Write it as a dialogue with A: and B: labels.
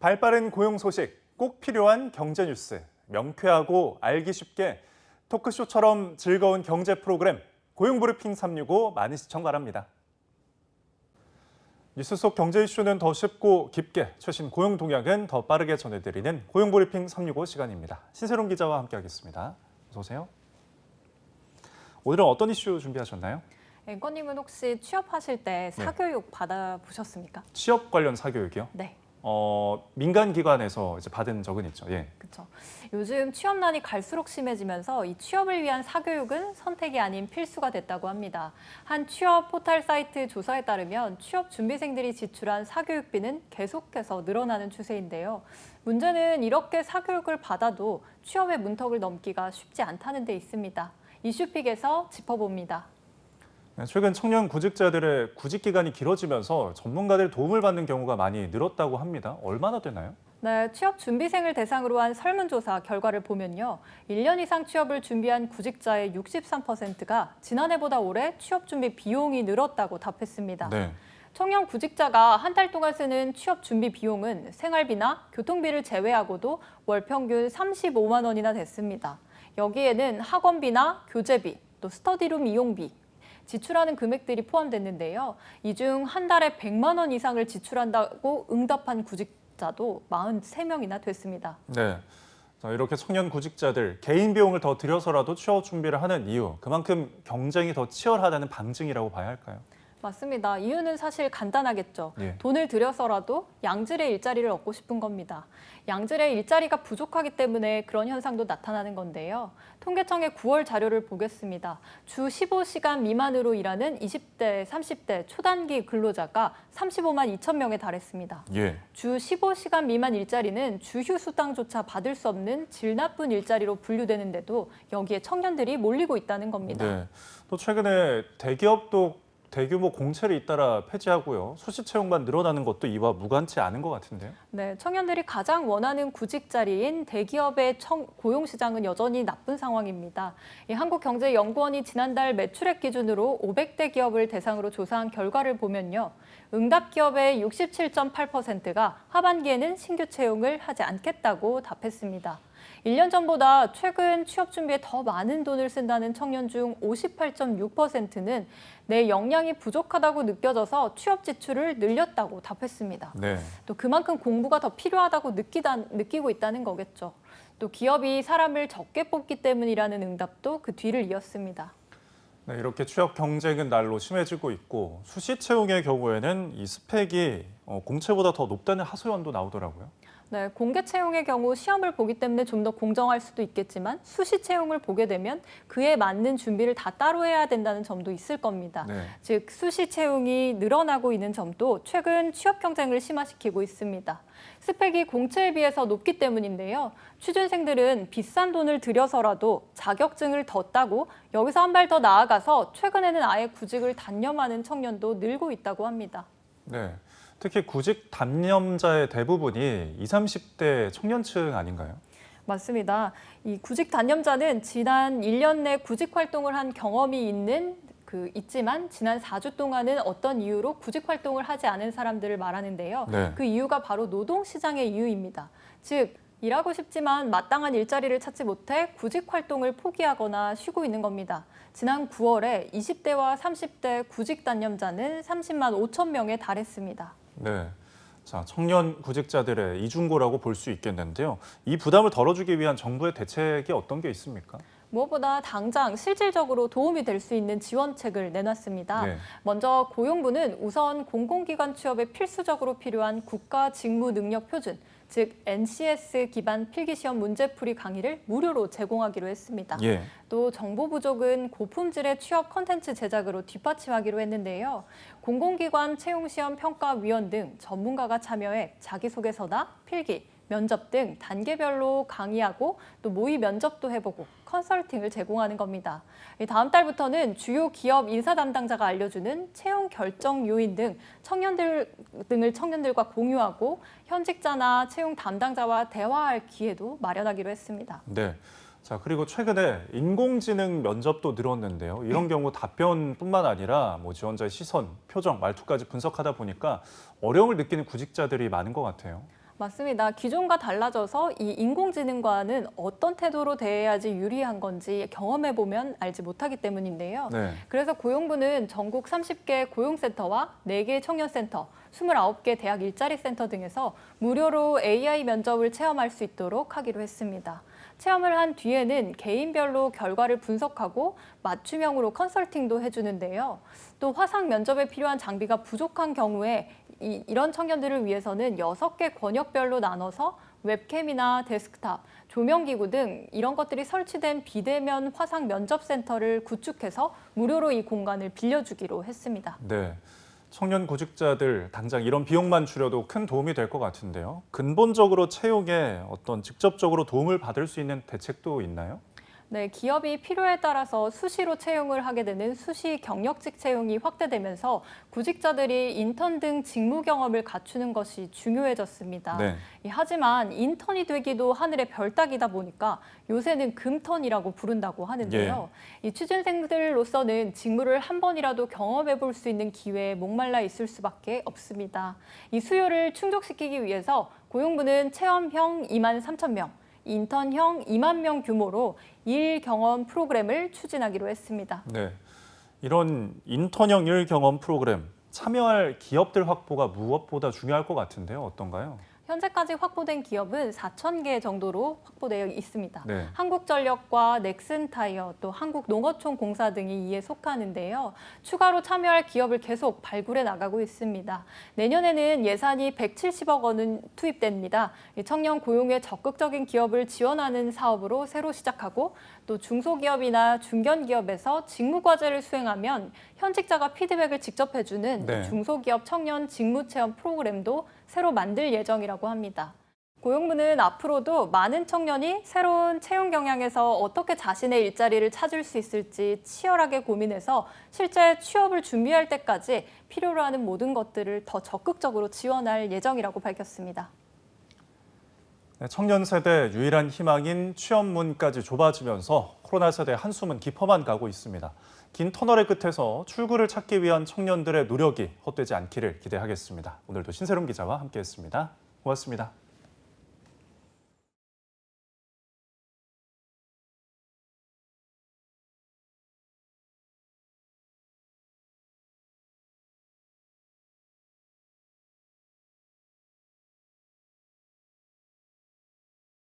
A: 발빠른 고용 소식, 꼭 필요한 경제 뉴스, 명쾌하고 알기 쉽게 토크쇼처럼 즐거운 경제 프로그램 고용브리핑 365 많은 시청 바랍니다. 뉴스 속 경제 이슈는 더 쉽고 깊게, 최신 고용 동향은 더 빠르게 전해드리는 고용브리핑 365 시간입니다. 신세롬 기자와 함께하겠습니다. 어서 오세요. 오늘은 어떤 이슈 준비하셨나요?
B: 앵커님은 혹시 취업하실 때 사교육 받아보셨습니까?
A: 취업 관련 사교육이요?
B: 네.
A: 민간 기관에서 이제 받은 적은 있죠. 예.
B: 그렇죠. 요즘 취업난이 갈수록 심해지면서 이 취업을 위한 사교육은 선택이 아닌 필수가 됐다고 합니다. 한 취업 포털 사이트 조사에 따르면 취업 준비생들이 지출한 사교육비는 계속해서 늘어나는 추세인데요. 문제는 이렇게 사교육을 받아도 취업의 문턱을 넘기가 쉽지 않다는 데 있습니다. 이슈픽에서 짚어봅니다.
A: 최근 청년 구직자들의 구직 기간이 길어지면서 전문가들 도움을 받는 경우가 많이 늘었다고 합니다. 얼마나 되나요?
B: 네, 취업 준비생을 대상으로 한 설문조사 결과를 보면요. 1년 이상 취업을 준비한 구직자의 63%가 지난해보다 올해 취업 준비 비용이 늘었다고 답했습니다.
A: 네.
B: 청년 구직자가 한 달 동안 쓰는 취업 준비 비용은 생활비나 교통비를 제외하고도 월 평균 35만 원이나 됐습니다. 여기에는 학원비나 교재비, 또 스터디룸 이용비, 지출하는 금액들이 포함됐는데요. 이 중 한 달에 100만 원 이상을 지출한다고 응답한 구직자도 43명이나 됐습니다.
A: 네. 자, 이렇게 청년 구직자들 개인 비용을 더 들여서라도 취업 준비를 하는 이유, 그만큼 경쟁이 더 치열하다는 방증이라고 봐야 할까요?
B: 맞습니다. 이유는 사실 간단하겠죠.
A: 예.
B: 돈을 들여서라도 양질의 일자리를 얻고 싶은 겁니다. 양질의 일자리가 부족하기 때문에 그런 현상도 나타나는 건데요. 통계청의 9월 자료를 보겠습니다. 주 15시간 미만으로 일하는 20대, 30대 초단기 근로자가 35만 2천 명에 달했습니다.
A: 예.
B: 주 15시간 미만 일자리는 주휴수당조차 받을 수 없는 질 나쁜 일자리로 분류되는데도 여기에 청년들이 몰리고 있다는 겁니다.
A: 네. 또 최근에 대기업도 대규모 공채를 잇따라 폐지하고요. 수시 채용만 늘어나는 것도 이와 무관치 않은 것 같은데요.
B: 네, 청년들이 가장 원하는 구직 자리인 대기업의 고용 시장은 여전히 나쁜 상황입니다. 한국경제연구원이 지난달 매출액 기준으로 500대 기업을 대상으로 조사한 결과를 보면요. 응답 기업의 67.8%가 하반기에는 신규 채용을 하지 않겠다고 답했습니다. 1년 전보다 최근 취업 준비에 더 많은 돈을 쓴다는 청년 중 58.6%는 내 역량이 부족하다고 느껴져서 취업 지출을 늘렸다고 답했습니다.
A: 네.
B: 또 그만큼 공부가 더 필요하다고 느끼고 있다는 거겠죠. 또 기업이 사람을 적게 뽑기 때문이라는 응답도 그 뒤를 이었습니다.
A: 네, 이렇게 취업 경쟁은 날로 심해지고 있고 수시 채용의 경우에는 이 스펙이 공채보다 더 높다는 하소연도 나오더라고요.
B: 네, 공개 채용의 경우 시험을 보기 때문에 좀 더 공정할 수도 있겠지만 수시 채용을 보게 되면 그에 맞는 준비를 다 따로 해야 된다는 점도 있을 겁니다.
A: 네.
B: 즉 수시 채용이 늘어나고 있는 점도 최근 취업 경쟁을 심화시키고 있습니다. 스펙이 공채에 비해서 높기 때문인데요. 취준생들은 비싼 돈을 들여서라도 자격증을 더 따고 여기서 한 발 더 나아가서 최근에는 아예 구직을 단념하는 청년도 늘고 있다고 합니다.
A: 네. 특히 구직 단념자의 대부분이 20, 30대 청년층 아닌가요?
B: 맞습니다. 이 구직 단념자는 지난 1년 내 구직 활동을 한 경험이 있지만 지난 4주 동안은 어떤 이유로 구직 활동을 하지 않은 사람들을 말하는데요.
A: 네.
B: 그 이유가 바로 노동시장의 이유입니다. 즉, 일하고 싶지만 마땅한 일자리를 찾지 못해 구직 활동을 포기하거나 쉬고 있는 겁니다. 지난 9월에 20대와 30대 구직 단념자는 30만 5천 명에 달했습니다.
A: 네. 자, 청년 구직자들의 이중고라고 볼 수 있겠는데요. 이 부담을 덜어주기 위한 정부의 대책이 어떤 게 있습니까?
B: 무엇보다 당장 실질적으로 도움이 될 수 있는 지원책을 내놨습니다.
A: 네.
B: 먼저 고용부는 우선 공공기관 취업에 필수적으로 필요한 국가직무능력표준, 즉 NCS 기반 필기시험 문제풀이 강의를 무료로 제공하기로 했습니다.
A: 예.
B: 또 정보 부족은 고품질의 취업 콘텐츠 제작으로 뒷받침하기로 했는데요. 공공기관 채용시험 평가위원 등 전문가가 참여해 자기소개서나 필기, 면접 등 단계별로 강의하고 또 모의 면접도 해보고 컨설팅을 제공하는 겁니다. 다음 달부터는 주요 기업 인사 담당자가 알려주는 채용 결정 요인 등 청년들과 공유하고 현직자나 채용 담당자와 대화할 기회도 마련하기로 했습니다.
A: 네. 자, 그리고 최근에 인공지능 면접도 늘었는데요. 이런 경우 답변뿐만 아니라 지원자의 시선, 표정, 말투까지 분석하다 보니까 어려움을 느끼는 구직자들이 많은 것 같아요.
B: 맞습니다. 기존과 달라져서 이 인공지능과는 어떤 태도로 대해야지 유리한 건지 경험해보면 알지 못하기 때문인데요.
A: 네.
B: 그래서 고용부는 전국 30개 고용센터와 4개 청년센터, 29개 대학 일자리 센터 등에서 무료로 AI 면접을 체험할 수 있도록 하기로 했습니다. 체험을 한 뒤에는 개인별로 결과를 분석하고 맞춤형으로 컨설팅도 해주는데요. 또 화상 면접에 필요한 장비가 부족한 경우에 이런 청년들을 위해서는 6개 권역별로 나눠서 웹캠이나 데스크탑, 조명기구 등 이런 것들이 설치된 비대면 화상 면접센터를 구축해서 무료로 이 공간을 빌려주기로 했습니다.
A: 네. 청년 구직자들 당장 이런 비용만 줄여도 큰 도움이 될 것 같은데요. 근본적으로 채용에 어떤 직접적으로 도움을 받을 수 있는 대책도 있나요?
B: 네, 기업이 필요에 따라서 수시로 채용을 하게 되는 수시 경력직 채용이 확대되면서 구직자들이 인턴 등 직무 경험을 갖추는 것이 중요해졌습니다.
A: 네.
B: 하지만 인턴이 되기도 하늘의 별 따기다 보니까 요새는 금턴이라고 부른다고 하는데요. 이 취준생들로서는 직무를 한 번이라도 경험해 볼 수 있는 기회에 목말라 있을 수밖에 없습니다. 이 수요를 충족시키기 위해서 고용부는 체험형 2만 3천 명, 인턴형 2만 명 규모로 일 경험 프로그램을 추진하기로 했습니다.
A: 네. 이런 인턴형 일 경험 프로그램 참여할 기업들 확보가 무엇보다 중요할 것 같은데요. 어떤가요?
B: 현재까지 확보된 기업은 4천 개 정도로 확보되어 있습니다.
A: 네.
B: 한국전력과 넥슨타이어, 또 한국농어촌공사 등이 이에 속하는데요. 추가로 참여할 기업을 계속 발굴해 나가고 있습니다. 내년에는 예산이 170억 원은 투입됩니다. 청년 고용에 적극적인 기업을 지원하는 사업으로 새로 시작하고 또 중소기업이나 중견기업에서 직무과제를 수행하면 현직자가 피드백을 직접 해주는
A: 네.
B: 중소기업 청년 직무체험 프로그램도 새로 만들 예정이라고 합니다. 고용부는 앞으로도 많은 청년이 새로운 채용 경향에서 어떻게 자신의 일자리를 찾을 수 있을지 치열하게 고민해서 실제 취업을 준비할 때까지 필요로 하는 모든 것들을 더 적극적으로 지원할 예정이라고 밝혔습니다.
A: 네, 청년 세대 유일한 희망인 취업문까지 좁아지면서 코로나 세대 한숨은 깊어만 가고 있습니다. 긴 터널의 끝에서 출구를 찾기 위한 청년들의 노력이 헛되지 않기를 기대하겠습니다. 오늘도 신세롬 기자와 함께했습니다. 고맙습니다.